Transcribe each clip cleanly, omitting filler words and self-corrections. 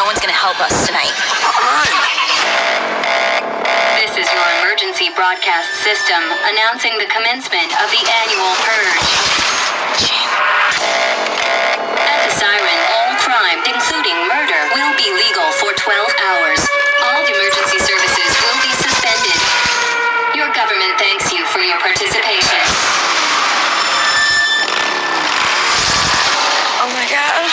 no one's gonna help us tonight. This is your emergency broadcast system announcing the commencement of the annual purge. At the siren, all crime, including murder, will be legal for 12 hours. All emergency services will be suspended. Your government thanks you for your participation. Oh my God.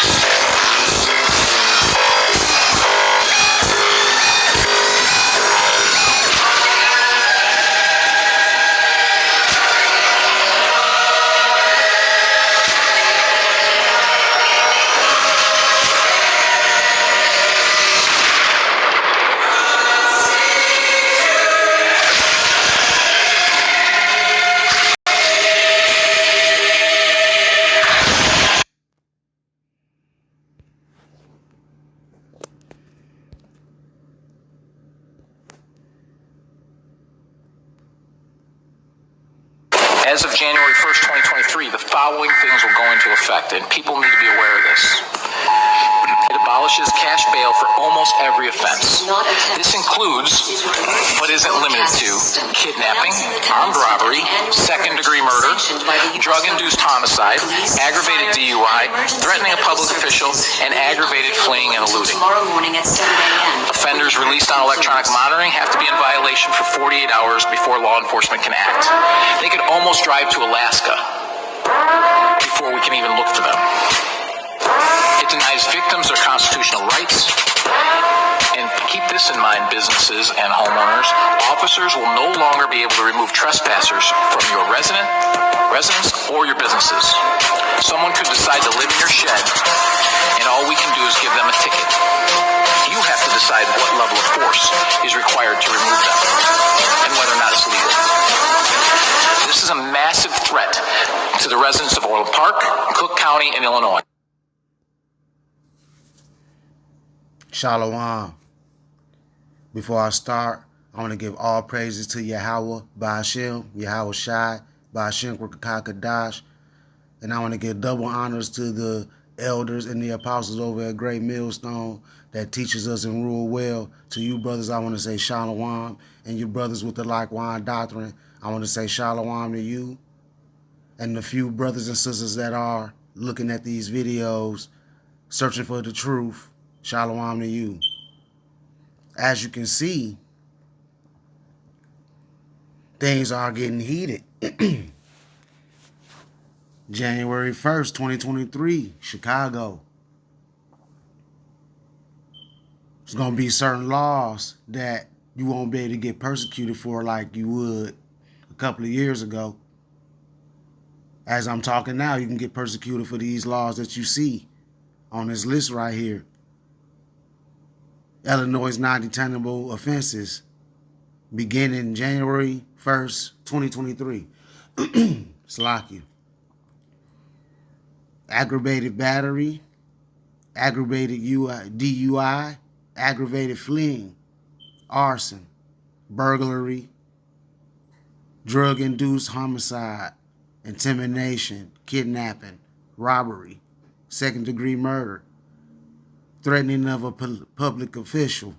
As of January 1st, 2023, the following things will go into effect, and people need to be aware of this. It abolishes cash bail for almost every offense. This includes, but isn't limited to, kidnapping, armed robbery, second-degree murder, drug-induced homicide, aggravated DUI, threatening a public official, and aggravated fleeing and eluding. Offenders released on electronic monitoring have to be in violation for 48 hours before law enforcement can act. They could almost drive to Alaska before we can even look for them. It denies victims their constitutional rights. And keep this in mind, businesses and homeowners. Officers will no longer be able to remove trespassers from your residence or your businesses. Someone could decide to live in your shed, and all we can do is give them a ticket. You have to decide what level of force is required to remove them and whether or not it's legal. This is a massive threat to the residents of Orland Park, Cook County, and Illinois. Shalom. Before I start, I want to give all praises to Yahweh, Ba'ashem, Yahweh Shai, Ba'ashem, Kadash, and I want to give double honors to the elders and the apostles over at Great Millstone that teaches us and rule well. To you brothers, I want to say Shalom, and you brothers with the like wine doctrine, I want to say Shalom to you, and the few brothers and sisters that are looking at these videos, searching for the truth, Shalom to you. As you can see, things are getting heated. January 1st, 2023, Chicago. There's going to be certain laws that you won't be able to get persecuted for like you would a couple of years ago. As I'm talking now, you can get persecuted for these laws that you see on this list right here. Illinois' non-detainable offenses beginning January 1st, 2023. Slack you. Aggravated battery, aggravated DUI, aggravated fleeing, arson, burglary, drug-induced homicide, intimidation, kidnapping, robbery, second-degree murder, threatening of a public official.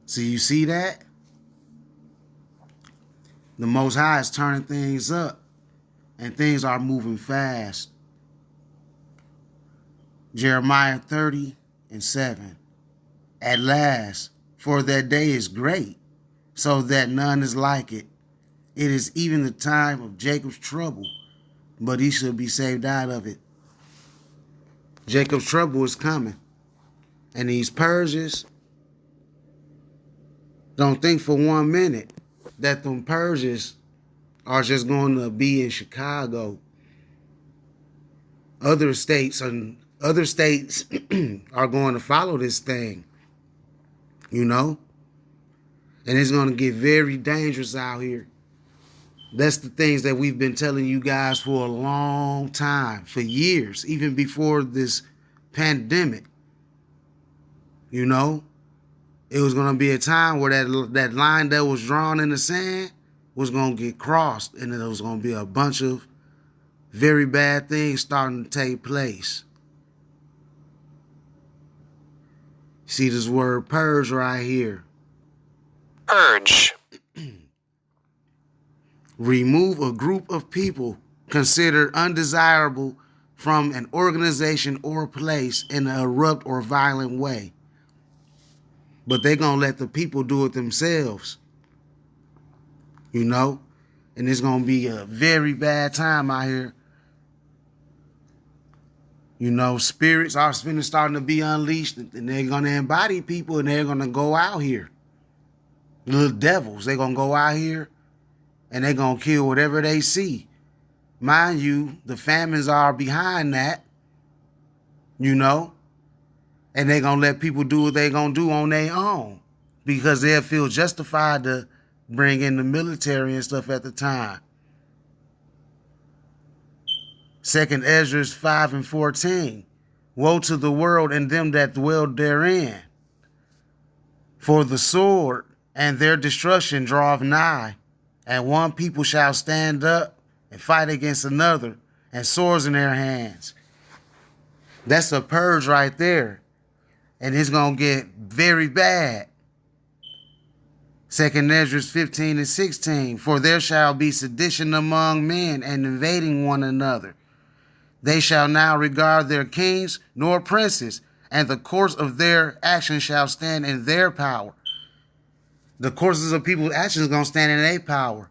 So you see that? The Most High is turning things up, and things are moving fast. Jeremiah 30:7. At last, for that day is great, so that none is like it. It is even the time of Jacob's trouble, but he shall be saved out of it. Jacob's trouble is coming. And these purges, don't think for 1 minute that them purges are just going to be in Chicago. Other states are going to follow this thing, you know? And it's going to get very dangerous out here. That's the things that we've been telling you guys for a long time, for years, even before this pandemic. You know, it was going to be a time where that line that was drawn in the sand was going to get crossed, and there was going to be a bunch of very bad things starting to take place. See this word purge right here. Purge. Remove a group of people considered undesirable from an organization or place in an abrupt or violent way. But they're going to let the people do it themselves. You know? And it's going to be a very bad time out here. You know, spirits are starting to be unleashed, and they're going to embody people, and they're going to go out here. The little devils, they're going to go out here, and they're going to kill whatever they see. Mind you, the famines are behind that, you know, and they're going to let people do what they're going to do on their own because they'll feel justified to bring in the military and stuff at the time. 2nd Ezra 5:14. Woe to the world and them that dwell therein. For the sword and their destruction draweth nigh, and one people shall stand up and fight against another, and swords in their hands. That's a purge right there. And it's going to get very bad. 2nd Ezra 15:16. For there shall be sedition among men and invading one another. They shall now regard their kings nor princes, and the course of their actions shall stand in their power. The courses of people's actions are going to stand in their power.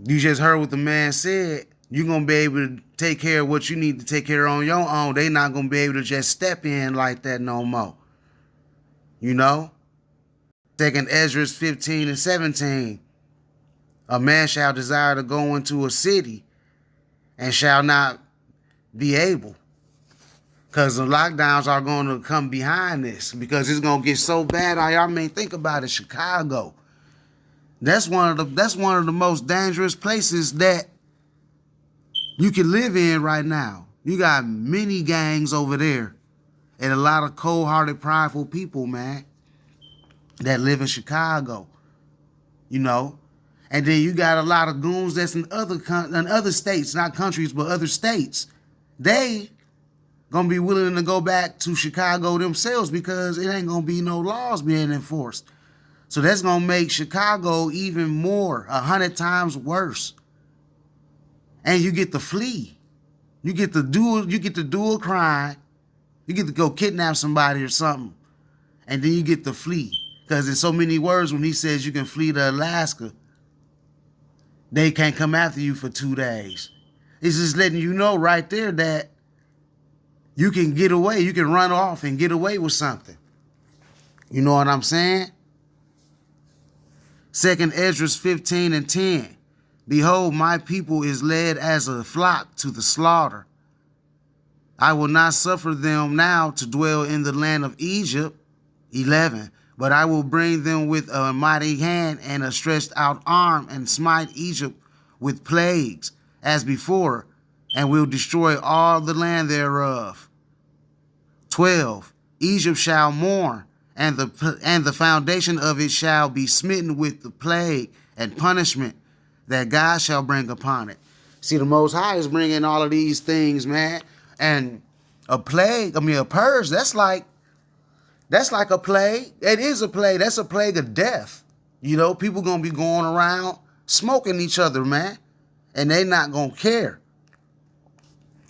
You just heard what the man said. You're going to be able to take care of what you need to take care of on your own. They're not going to be able to just step in like that no more. You know? 2nd Ezra 15:17. A man shall desire to go into a city and shall not be able. Because the lockdowns are going to come behind this. Because it's going to get so bad. I mean, think about it. Chicago. That's one of the most dangerous places that you can live in right now. You got many gangs over there. And a lot of cold-hearted, prideful people, man, that live in Chicago. You know? And then you got a lot of goons that's in other states, not countries, but other states. They gonna be willing to go back to Chicago themselves because it ain't gonna be no laws being enforced. So that's gonna make Chicago even more, 100 times worse. And you get to flee. You get to do a crime. You get to go kidnap somebody or something. And then you get to flee. Because in so many words, when he says you can flee to Alaska, they can't come after you for 2 days. It's just letting you know right there that you can get away. You can run off and get away with something. You know what I'm saying? 2nd Ezra 15:10. Behold, my people is led as a flock to the slaughter. I will not suffer them now to dwell in the land of Egypt. 11. But I will bring them with a mighty hand and a stretched out arm and smite Egypt with plagues as before, and will destroy all the land thereof. 12. Egypt shall mourn, and the foundation of it shall be smitten with the plague and punishment that God shall bring upon it. See, the Most High is bringing all of these things, man. And a purge, that's like a plague. It is a plague. That's a plague of death. You know, people going to be going around smoking each other, man. And they not going to care.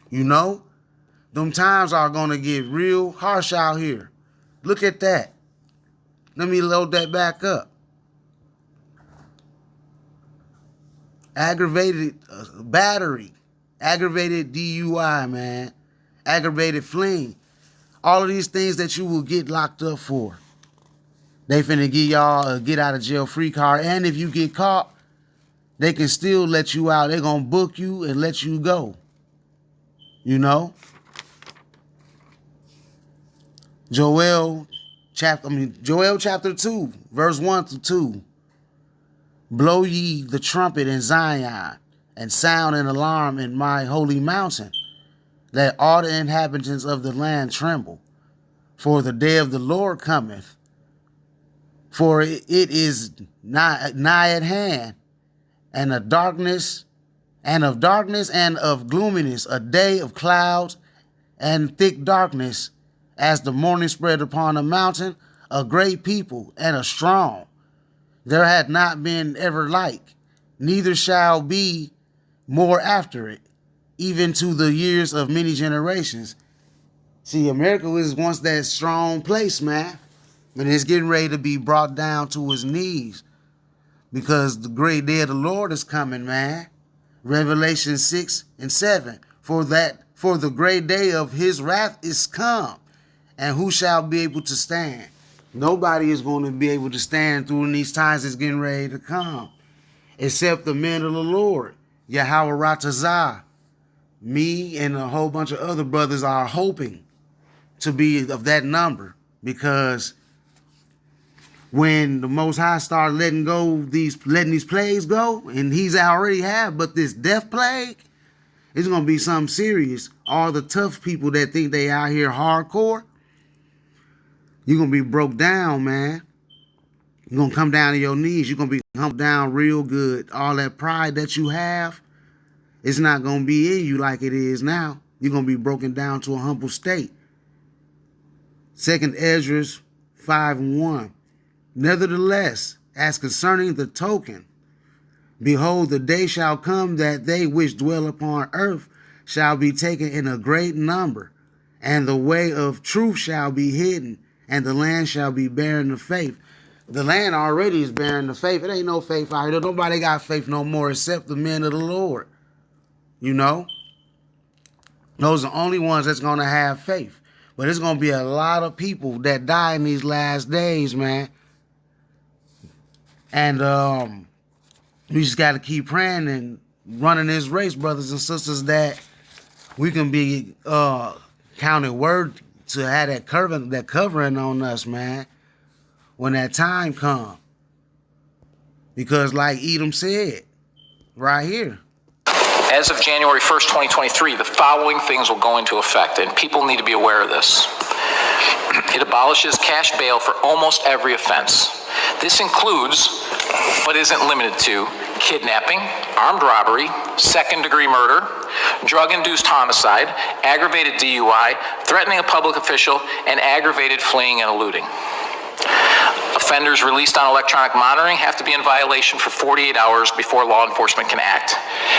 You know, them times are going to get real harsh out here. Look at that. Let me load that back up. Aggravated battery. Aggravated DUI, man. Aggravated fleeing. All of these things that you will get locked up for. They finna give y'all a get out of jail free card. And if you get caught, they can still let you out. They're gonna book you and let you go. You know? Joel chapter 2, verse 1-2. Blow ye the trumpet in Zion, and sound an alarm in my holy mountain. Let all the inhabitants of the land tremble, for the day of the Lord cometh. For it is nigh at hand, and of darkness and of gloominess, a day of clouds and thick darkness, as the morning spread upon a mountain, a great people and a strong. There had not been ever like, neither shall be more after it, even to the years of many generations. See, America was once that strong place, man. And it's getting ready to be brought down to its knees because the great day of the Lord is coming, man. Revelation 6 and 7. For the great day of his wrath is come, and who shall be able to stand? Nobody is going to be able to stand through these times that's getting ready to come, except the men of the Lord, Yahweh Ratazah. Me and a whole bunch of other brothers are hoping to be of that number, because when the Most High start letting these plagues go, and he's already have, but this death plague, it's gonna be something serious. All the tough people that think they out here hardcore, you're gonna be broke down, man. You're gonna come down to your knees. You're gonna be humped down real good. All that pride that you have, it's not gonna be in you like it is now. You're gonna be broken down to a humble state. 2 Ezra 5:1. Nevertheless, as concerning the token, behold, the day shall come that they which dwell upon earth shall be taken in a great number, and the way of truth shall be hidden, and the land shall be barren of faith. The land already is barren of faith. It ain't no faith out here. Nobody got faith no more except the men of the Lord. You know? Those are the only ones that's going to have faith. But it's going to be a lot of people that die in these last days, man. And we just got to keep praying and running this race, brothers and sisters, that we can be counted worthy to have that covering on us, man, when that time comes. Because like Edom said, right here, As of January 1st, 2023, the following things will go into effect, and people need to be aware of this. It abolishes cash bail for almost every offense. This includes, but isn't limited to, kidnapping, armed robbery, second-degree murder, drug-induced homicide, aggravated DUI, threatening a public official, and aggravated fleeing and eluding. Offenders released on electronic monitoring have to be in violation for 48 hours before law enforcement can act.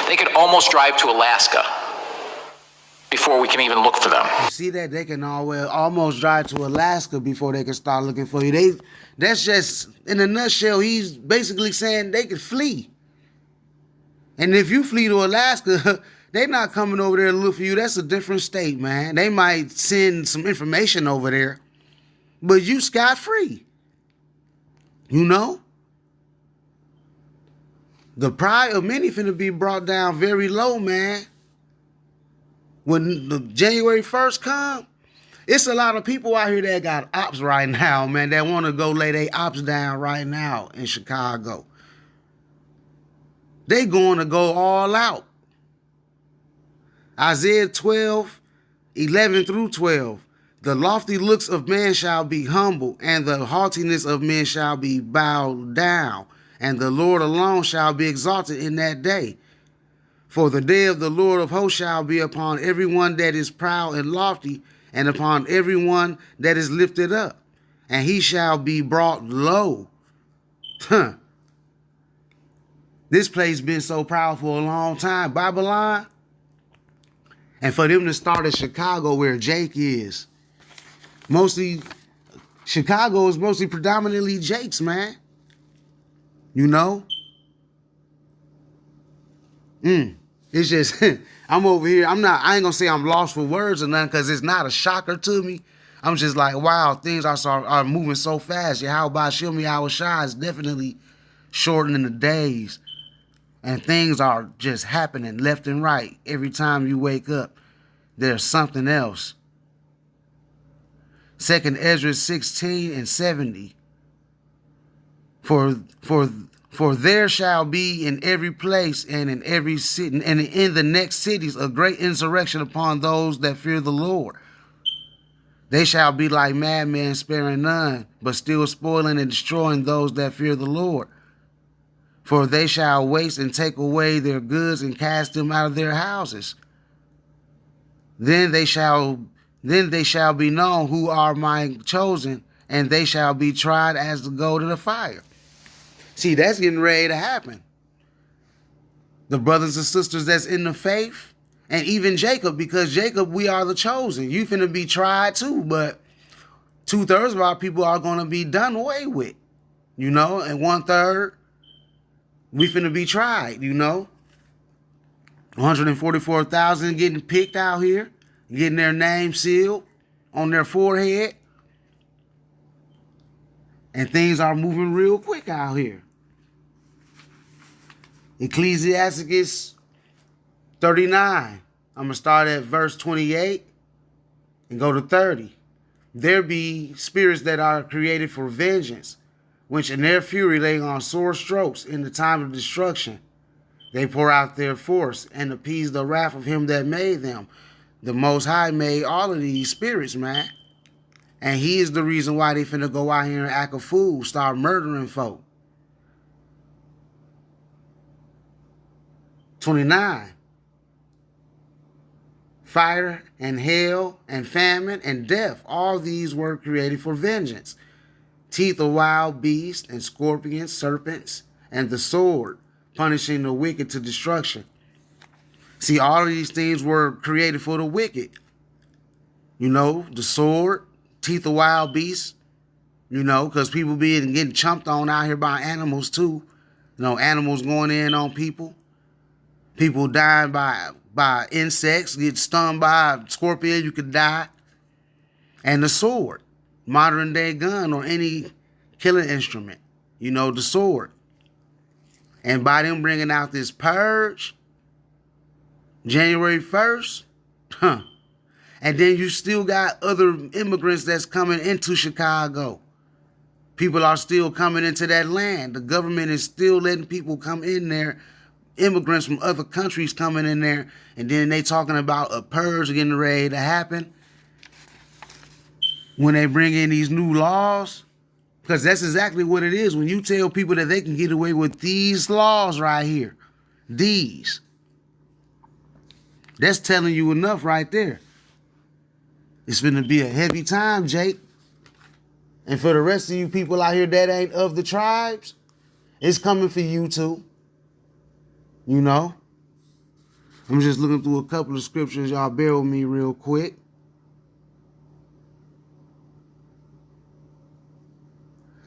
They could almost drive to Alaska before we can even look for them. You see that? They can almost drive to Alaska before they can start looking for you. That's just, in a nutshell, he's basically saying they could flee. And if you flee to Alaska, they're not coming over there to look for you. That's a different state, man. They might send some information over there, but you scot-free. You know? The pride of many finna be brought down very low, man. When the January 1st come, it's a lot of people out here that got ops right now, man, that want to go lay their ops down right now in Chicago. They going to go all out. Isaiah 12:11 through 12. The lofty looks of man shall be humble, and the haughtiness of men shall be bowed down, and the Lord alone shall be exalted in that day. For the day of the Lord of hosts shall be upon everyone that is proud and lofty, and upon everyone that is lifted up, and he shall be brought low. This place been so proud for a long time, Babylon. And for them to start at Chicago, where Jake is, Chicago is mostly predominantly Jakes, man. You know? It's just, I'm over here. I ain't gonna say I'm lost for words or nothing, because it's not a shocker to me. I'm just like, wow, things are moving so fast. Yahweh Shem Yahweh Shai is definitely shortening the days. And things are just happening left and right. Every time you wake up, there's something else. 2 Ezra 16:70. For there shall be in every place and in every city and in the next cities a great insurrection upon those that fear the Lord. They shall be like madmen, sparing none, but still spoiling and destroying those that fear the Lord. For they shall waste and take away their goods and cast them out of their houses. Then they shall Then they shall be known who are my chosen, and they shall be tried as the gold of the fire. See, that's getting ready to happen. The brothers and sisters that's in the faith, and even Jacob, because Jacob, we are the chosen. You finna be tried too, but 2/3 of our people are going to be done away with, you know, and 1/3, we finna be tried, you know. 144,000 getting picked out here, getting their name sealed on their forehead. And things are moving real quick out here. Ecclesiastes 39. I'm going to start at verse 28 and go to 30. There be spirits that are created for vengeance, which in their fury lay on sore strokes in the time of destruction. They pour out their force and appease the wrath of him that made them. The Most High made all of these spirits, man. And he is the reason why they finna go out here and act a fool, start murdering folk. 29. Fire and hail and famine and death, all these were created for vengeance. Teeth of wild beasts and scorpions, serpents, and the sword, punishing the wicked to destruction. See, all of these things were created for the wicked. You know, the sword, teeth of wild beasts, you know, because people getting chumped on out here by animals too. You know, animals going in on people. People dying by insects, get stung by a scorpion, you could die. And the sword, modern day gun or any killing instrument, you know, the sword. And by them bringing out this purge, January 1st, and then you still got other immigrants that's coming into Chicago. People are still coming into that land. The government is still letting people come in there, immigrants from other countries coming in there, and then they talking about a purge getting ready to happen. When they bring in these new laws, because that's exactly what it is. When you tell people that they can get away with these laws right here, these, that's telling you enough right there. It's going to be a heavy time, Jake. And for the rest of you people out here that ain't of the tribes, it's coming for you too. You know? I'm just looking through a couple of scriptures. Y'all bear with me real quick.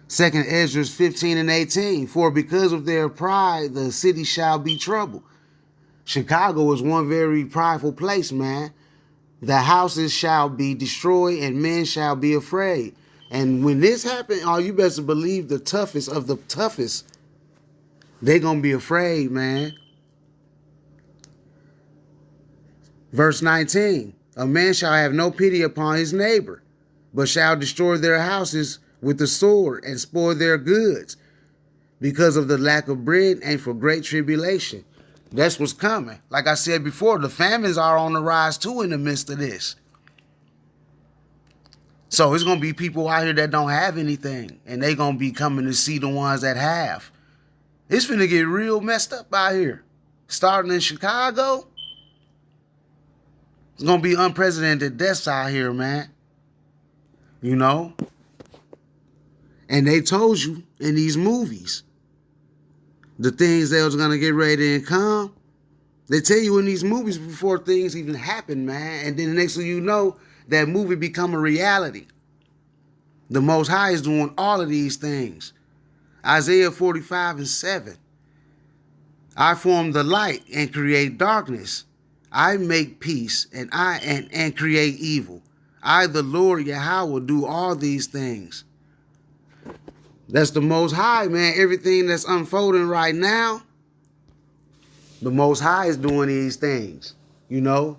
Second Ezra 15 and 18. For because of their pride, the city shall be troubled. Chicago is one very prideful place, man. The houses shall be destroyed and men shall be afraid. And when this happens, you best believe the toughest of the toughest, they gonna be afraid, man. Verse 19. A man shall have no pity upon his neighbor, but shall destroy their houses with the sword and spoil their goods because of the lack of bread and for great tribulation. That's what's coming. Like I said before, the famines are on the rise too in the midst of this. So it's going to be people out here that don't have anything, and they going to be coming to see the ones that have. It's finna get real messed up out here. Starting in Chicago, it's going to be unprecedented deaths out here, man. You know? And they told you in these movies the things that was going to get ready to come. They tell you in these movies before things even happen, man. And then the next thing you know, that movie become a reality. The Most High is doing all of these things. Isaiah 45 and 7. I form the light and create darkness. I make peace and create evil. I, the Lord Yahweh, do all these things. That's the Most High, man. Everything that's unfolding right now, the Most High is doing these things, you know.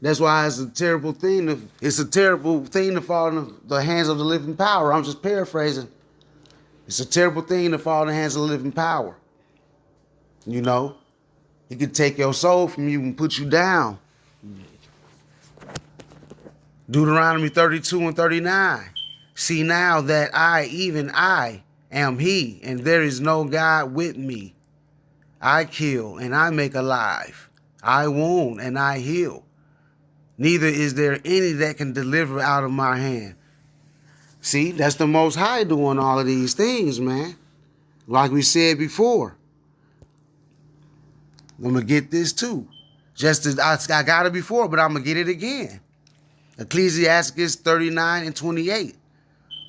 That's why it's a terrible thing to fall in the hands of the living power. I'm just paraphrasing. It's a terrible thing to fall in the hands of the living power. You know, he could take your soul from you and put you down. Deuteronomy 32 and 39. See now that I, even I, am he, and there is no God with me. I kill and I make alive. I wound and I heal. neither is there any that can deliver out of my hand. See, that's the Most High doing all of these things, man. Like we said before. I'm going to get this too. Just as I got it before, but I'm going to get it again. Ecclesiastes 39:28.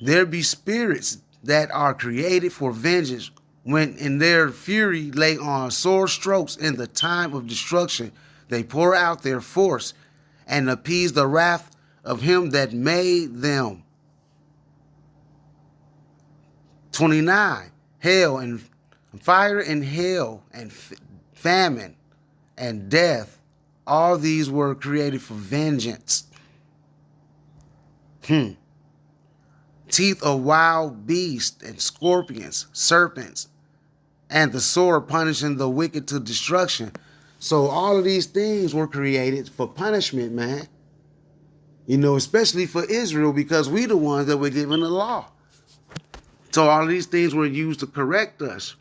There be spirits that are created for vengeance, when in their fury lay on sore strokes in the time of destruction. They pour out their force and appease the wrath of him that made them. 29. Hell and fire and hell and famine and death, all these were created for vengeance. Teeth of wild beasts and scorpions, serpents, and the sword punishing the wicked to destruction. So all of these things were created for punishment, man. You know, especially for Israel, because we the ones that were given the law. So all of these things were used to correct us.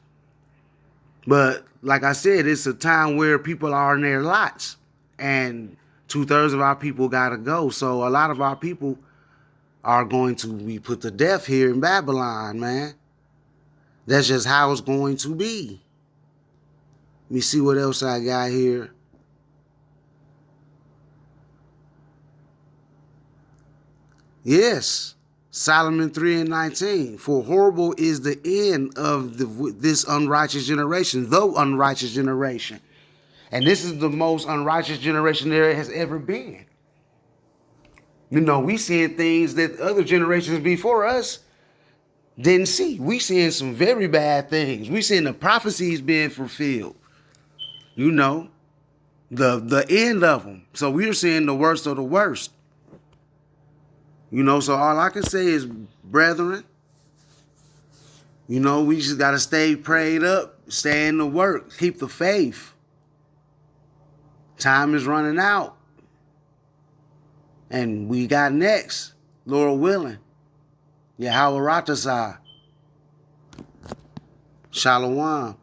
But like I said, it's a time where people are in their lots, and 2/3 of our people got to go. So a lot of our people are going to be put to death here in Babylon, man. That's just how it's going to be. Let me see what else I got here. Yes, Solomon 3:19. For horrible is the end of this unrighteous generation, the unrighteous generation. And this is the most unrighteous generation there has ever been. You know, we seeing things that other generations before us didn't see. We seeing some very bad things. We seeing the prophecies being fulfilled. You know, the end of them. So we're seeing the worst of the worst. You know, so all I can say is, brethren, you know, we just got to stay prayed up, stay in the work, keep the faith. Time is running out. And we got next, Lord willing, Yahweh Ratasai. Shalom.